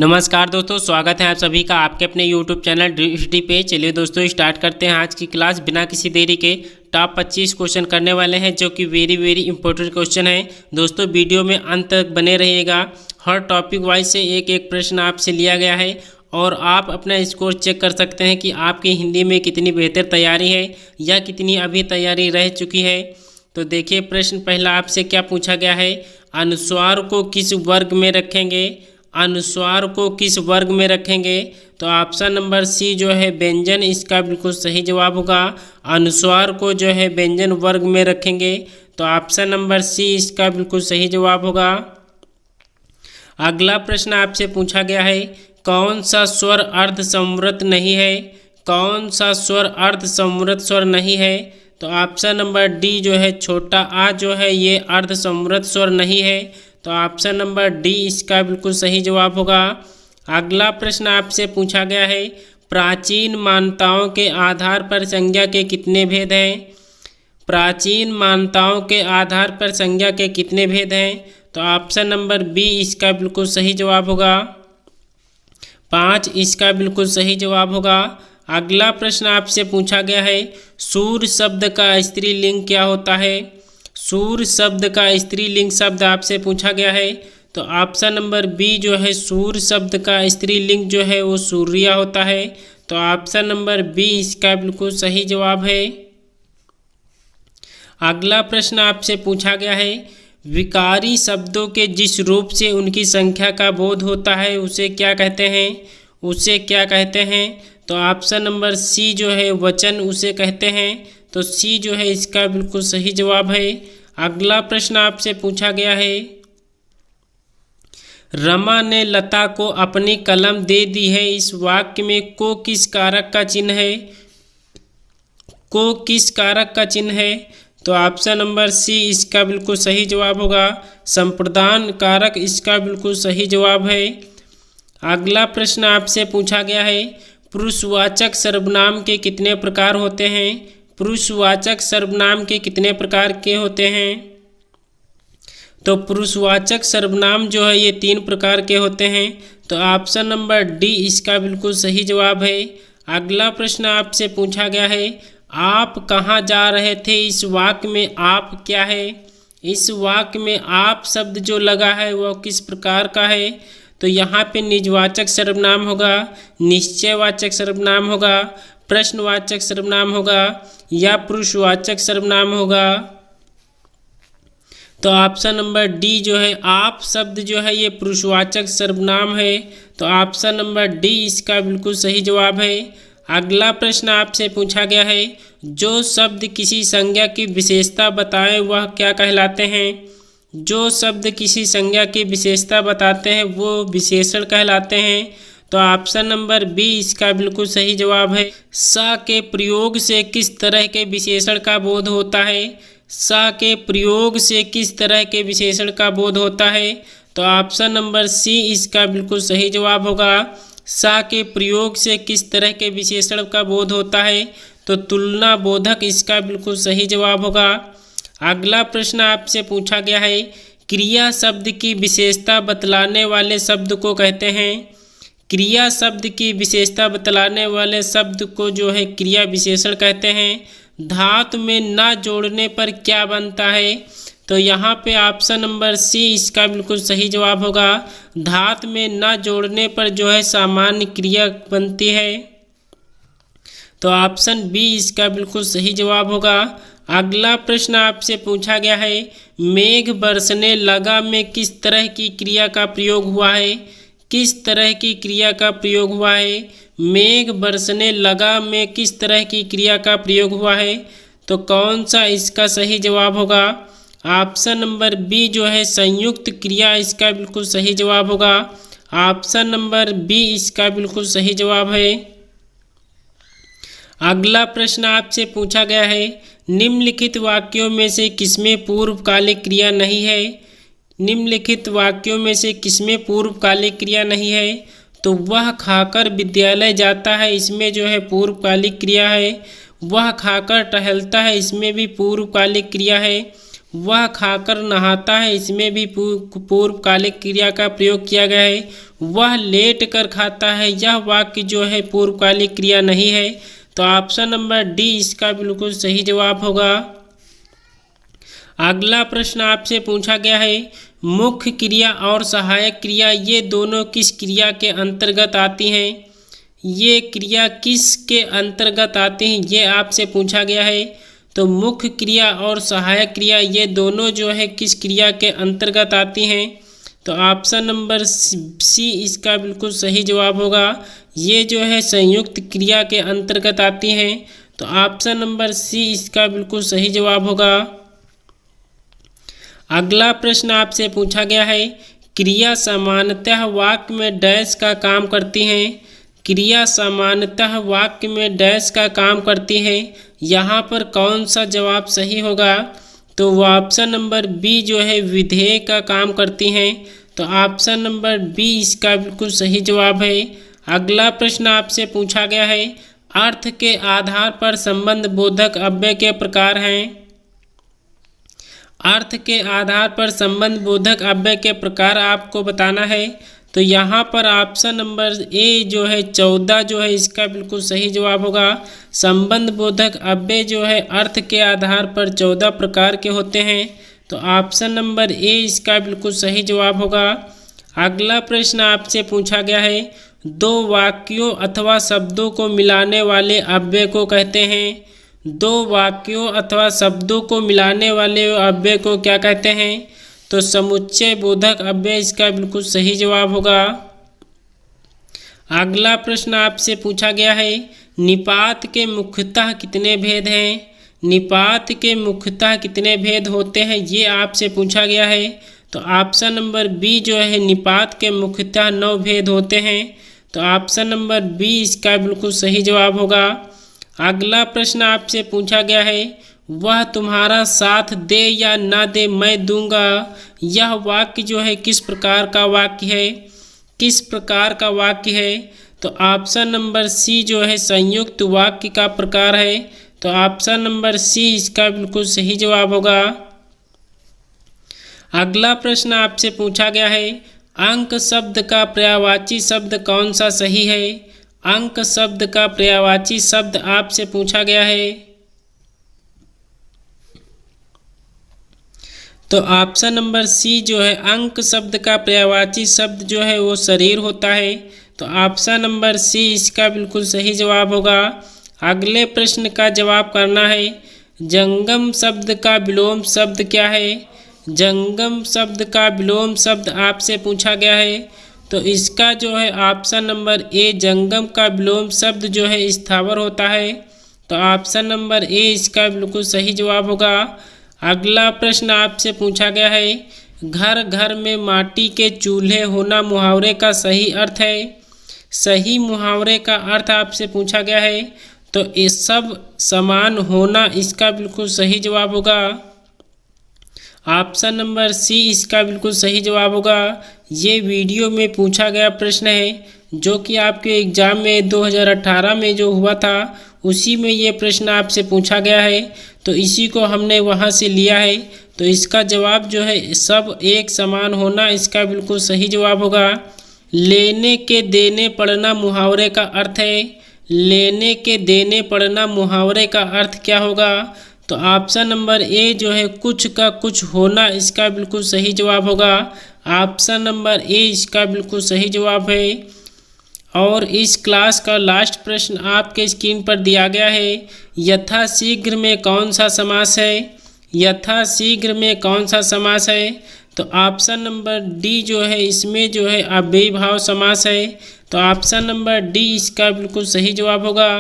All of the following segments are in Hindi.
नमस्कार दोस्तों, स्वागत है आप सभी का आपके अपने YouTube चैनल ड्रीम पे। चलिए दोस्तों स्टार्ट करते हैं आज की क्लास बिना किसी देरी के। टॉप 25 क्वेश्चन करने वाले हैं जो कि वेरी इंपॉर्टेंट क्वेश्चन है। दोस्तों वीडियो में अंत तक बने रहिएगा। हर टॉपिक वाइज से एक एक प्रश्न आपसे लिया गया है और आप अपना स्कोर चेक कर सकते हैं कि आपकी हिंदी में कितनी बेहतर तैयारी है या कितनी अभी तैयारी रह चुकी है। तो देखिए प्रश्न पहला आपसे क्या पूछा गया है। अनुस्वार को किस वर्ग में रखेंगे? अनुस्वार को किस वर्ग में रखेंगे? तो ऑप्शन नंबर सी जो है व्यंजन, इसका बिल्कुल सही जवाब होगा। अनुस्वार को जो है व्यंजन वर्ग में रखेंगे तो ऑप्शन नंबर सी इसका बिल्कुल सही जवाब होगा। अगला प्रश्न आपसे पूछा गया है, कौन सा स्वर अर्ध संवृत नहीं है? कौन सा स्वर अर्ध संवृत स्वर नहीं है? तो ऑप्शन नंबर डी जो है छोटा आ जो है ये अर्ध संवृत स्वर नहीं है। तो ऑप्शन नंबर डी इसका बिल्कुल सही जवाब होगा। अगला प्रश्न आपसे पूछा गया है, प्राचीन मान्यताओं के आधार पर संज्ञा के कितने भेद हैं? प्राचीन मान्यताओं के आधार पर संज्ञा के कितने भेद हैं? तो ऑप्शन नंबर बी इसका बिल्कुल सही जवाब होगा। 5 इसका बिल्कुल सही जवाब होगा। अगला प्रश्न आपसे पूछा गया है, सूर्य शब्द का स्त्रीलिंग क्या होता है? सूर्य शब्द का स्त्रीलिंग शब्द आपसे पूछा गया है तो ऑप्शन नंबर बी जो है सूर्य शब्द का स्त्रीलिंग जो है वो सूर्या होता है। तो ऑप्शन नंबर बी इसका बिल्कुल सही जवाब है। अगला प्रश्न आपसे पूछा गया है, विकारी शब्दों के जिस रूप से उनकी संख्या का बोध होता है उसे क्या कहते हैं? उसे क्या कहते हैं? तो ऑप्शन नंबर सी जो है वचन उसे कहते हैं। तो सी जो है इसका बिल्कुल सही जवाब है। अगला प्रश्न आपसे पूछा गया है, रमा ने लता को अपनी कलम दे दी है, इस वाक्य में को किस कारक का चिन्ह है? को किस कारक का चिन्ह है? तो ऑप्शन नंबर सी इसका बिल्कुल सही जवाब होगा। संप्रदान कारक इसका बिल्कुल सही जवाब है। अगला प्रश्न आपसे पूछा गया है, पुरुषवाचक सर्वनाम के कितने प्रकार होते हैं? पुरुषवाचक सर्वनाम के कितने प्रकार के होते हैं? तो पुरुषवाचक सर्वनाम जो है ये 3 प्रकार के होते हैं। तो ऑप्शन नंबर डी इसका बिल्कुल सही जवाब है। अगला प्रश्न आपसे पूछा गया है, आप कहाँ जा रहे थे, इस वाक्य में आप क्या है? इस वाक्य में आप शब्द जो लगा है वह किस प्रकार का है? तो यहाँ पे निजवाचक सर्वनाम होगा, निश्चयवाचक सर्वनाम होगा, प्रश्नवाचक सर्वनाम होगा या पुरुषवाचक सर्वनाम होगा। तो ऑप्शन नंबर डी जो है आप शब्द जो है ये पुरुषवाचक सर्वनाम है। तो ऑप्शन नंबर डी इसका बिल्कुल सही जवाब है। अगला प्रश्न आपसे पूछा गया है, जो शब्द किसी संज्ञा की विशेषता बताएं वह क्या कहलाते हैं? जो शब्द किसी संज्ञा की विशेषता बताते हैं वो विशेषण कहलाते हैं। तो ऑप्शन नंबर बी इसका बिल्कुल सही जवाब है। सा के प्रयोग से किस तरह के विशेषण का बोध होता है? सा के प्रयोग से किस तरह के विशेषण का बोध होता है? तो ऑप्शन नंबर सी इसका बिल्कुल सही जवाब होगा। सा के प्रयोग से किस तरह के विशेषण का बोध होता है? तो तुलना बोधक इसका बिल्कुल सही जवाब होगा। अगला प्रश्न आपसे पूछा गया है, क्रिया शब्द की विशेषता बतलाने वाले शब्द को कहते हैं? क्रिया शब्द की विशेषता बतलाने वाले शब्द को जो है क्रिया विशेषण कहते हैं। धातु में न जोड़ने पर क्या बनता है? तो यहाँ पे ऑप्शन नंबर सी इसका बिल्कुल सही जवाब होगा। धातु में न जोड़ने पर जो है सामान्य क्रिया बनती है। तो ऑप्शन बी इसका बिल्कुल सही जवाब होगा। अगला प्रश्न आपसे पूछा गया है, मेघ बरसने लगा में किस तरह की क्रिया का प्रयोग हुआ है? किस तरह की क्रिया का प्रयोग हुआ है? मेघ बरसने लगा में किस तरह की क्रिया का प्रयोग हुआ है? तो कौन सा इसका सही जवाब होगा? ऑप्शन नंबर बी जो है संयुक्त क्रिया इसका बिल्कुल सही जवाब होगा। ऑप्शन नंबर बी इसका बिल्कुल सही जवाब है। अगला प्रश्न आपसे पूछा गया है, निम्नलिखित वाक्यों में से किसमें पूर्वकालिक क्रिया नहीं है? निम्नलिखित वाक्यों में से किसमें पूर्वकालिक क्रिया नहीं है? तो वह खाकर विद्यालय जाता है, इसमें जो है पूर्वकालिक क्रिया है। वह खाकर टहलता है, इसमें भी पूर्वकालिक क्रिया है। वह खाकर नहाता है, इसमें भी पूर्वकालिक क्रिया का प्रयोग किया गया है। वह लेट कर खाता है, यह वाक्य जो है पूर्वकालिक क्रिया नहीं है। तो ऑप्शन नंबर डी इसका बिल्कुल सही जवाब होगा। अगला प्रश्न आपसे पूछा गया है, मुख्य क्रिया और सहायक क्रिया ये दोनों किस क्रिया के अंतर्गत आती हैं? ये क्रिया किस के अंतर्गत आती हैं, ये आपसे पूछा गया है। तो मुख्य क्रिया और सहायक क्रिया ये दोनों जो है किस क्रिया के अंतर्गत आती हैं? तो ऑप्शन नंबर सी इसका बिल्कुल सही जवाब होगा। ये जो है संयुक्त क्रिया के अंतर्गत आती हैं। तो ऑप्शन नंबर सी इसका बिल्कुल सही जवाब होगा। अगला प्रश्न आपसे पूछा गया है, क्रिया सामान्यतः वाक्य में डैश का काम करती हैं। क्रिया सामान्यतः वाक्य में डैश का काम करती है, यहाँ पर कौन सा जवाब सही होगा? तो वो ऑप्शन नंबर बी जो है विधेय का काम करती हैं। तो ऑप्शन नंबर बी इसका बिल्कुल सही जवाब है। अगला प्रश्न आपसे पूछा गया है, अर्थ के आधार पर संबंध बोधक अव्यय के प्रकार हैं। अर्थ के आधार पर संबंध बोधक अव्यय के प्रकार आपको बताना है। तो यहाँ पर ऑप्शन नंबर ए जो है 14 जो है इसका बिल्कुल सही जवाब होगा। संबंध बोधक अव्यय जो है अर्थ के आधार पर 14 प्रकार के होते हैं। तो ऑप्शन नंबर ए इसका बिल्कुल सही जवाब होगा। अगला प्रश्न आपसे पूछा गया है, दो वाक्यों अथवा शब्दों को मिलाने वाले अव्यय को कहते हैं। दो वाक्यों अथवा शब्दों को मिलाने वाले अव्यय को क्या कहते हैं? तो समुच्चय बोधक अव्यय इसका बिल्कुल सही जवाब होगा। अगला प्रश्न आपसे पूछा गया है, निपात के मुख्यतः कितने भेद हैं? निपात के मुख्यतः कितने भेद होते हैं, ये आपसे पूछा गया है। तो ऑप्शन नंबर बी जो है निपात के मुख्यतः 9 भेद होते हैं। तो ऑप्शन नंबर बी इसका बिल्कुल सही जवाब होगा। अगला प्रश्न आपसे पूछा गया है, वह तुम्हारा साथ दे या ना दे मैं दूंगा, यह वाक्य जो है किस प्रकार का वाक्य है? किस प्रकार का वाक्य है? तो ऑप्शन नंबर सी जो है संयुक्त वाक्य का प्रकार है। तो ऑप्शन नंबर सी इसका बिल्कुल सही जवाब होगा। अगला प्रश्न आपसे पूछा गया है, अंक शब्द का पर्यायवाची शब्द कौन सा सही है? अंक शब्द का पर्यायवाची शब्द आपसे पूछा गया है। तो ऑप्शन नंबर सी जो है अंक शब्द का पर्यायवाची शब्द जो है वो शरीर होता है। तो ऑप्शन नंबर सी इसका बिल्कुल सही जवाब होगा। अगले प्रश्न का जवाब करना है, जंगम शब्द का विलोम शब्द क्या है? जंगम शब्द का विलोम शब्द आपसे पूछा गया है। तो इसका जो है ऑप्शन नंबर ए जंगम का विलोम शब्द जो है स्थावर होता है। तो ऑप्शन नंबर ए इसका बिल्कुल सही जवाब होगा। अगला प्रश्न आपसे पूछा गया है, घर घर में माटी के चूल्हे होना मुहावरे का सही अर्थ है। सही मुहावरे का अर्थ आपसे पूछा गया है। तो ये सब समान होना इसका बिल्कुल सही जवाब होगा। ऑप्शन नंबर सी इसका बिल्कुल सही जवाब होगा। ये वीडियो में पूछा गया प्रश्न है जो कि आपके एग्ज़ाम में 2018 में जो हुआ था उसी में ये प्रश्न आपसे पूछा गया है। तो इसी को हमने वहाँ से लिया है। तो इसका जवाब जो है सब एक समान होना इसका बिल्कुल सही जवाब होगा। लेने के देने पड़ना मुहावरे का अर्थ है। लेने के देने पड़ना मुहावरे का अर्थ क्या होगा? तो ऑप्शन नंबर ए जो है कुछ का कुछ होना इसका बिल्कुल सही जवाब होगा। ऑप्शन नंबर ए इसका बिल्कुल सही जवाब है। और इस क्लास का लास्ट प्रश्न आपके स्क्रीन पर दिया गया है, यथाशीघ्र में कौन सा समास है? यथाशीघ्र में कौन सा समास है? तो ऑप्शन नंबर डी जो है इसमें जो है अव्ययीभाव समास है। तो ऑप्शन नंबर डी इसका बिल्कुल सही जवाब होगा।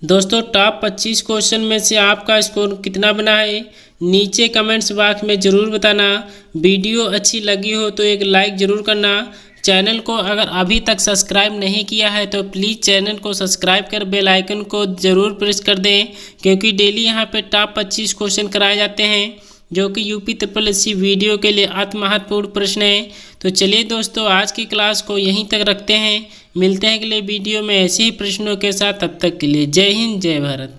दोस्तों टॉप 25 क्वेश्चन में से आपका स्कोर कितना बना है नीचे कमेंट्स बॉक्स में ज़रूर बताना। वीडियो अच्छी लगी हो तो एक लाइक ज़रूर करना। चैनल को अगर अभी तक सब्सक्राइब नहीं किया है तो प्लीज़ चैनल को सब्सक्राइब कर बेल आइकन को ज़रूर प्रेस कर दें, क्योंकि डेली यहाँ पे टॉप 25 क्वेश्चन कराए जाते हैं जो कि यूपी SSC वीडियो के लिए अति महत्वपूर्ण प्रश्न है। तो चलिए दोस्तों आज की क्लास को यहीं तक रखते हैं। मिलते हैं अगले वीडियो में ऐसे ही प्रश्नों के साथ। तब तक के लिए जय हिंद जय भारत।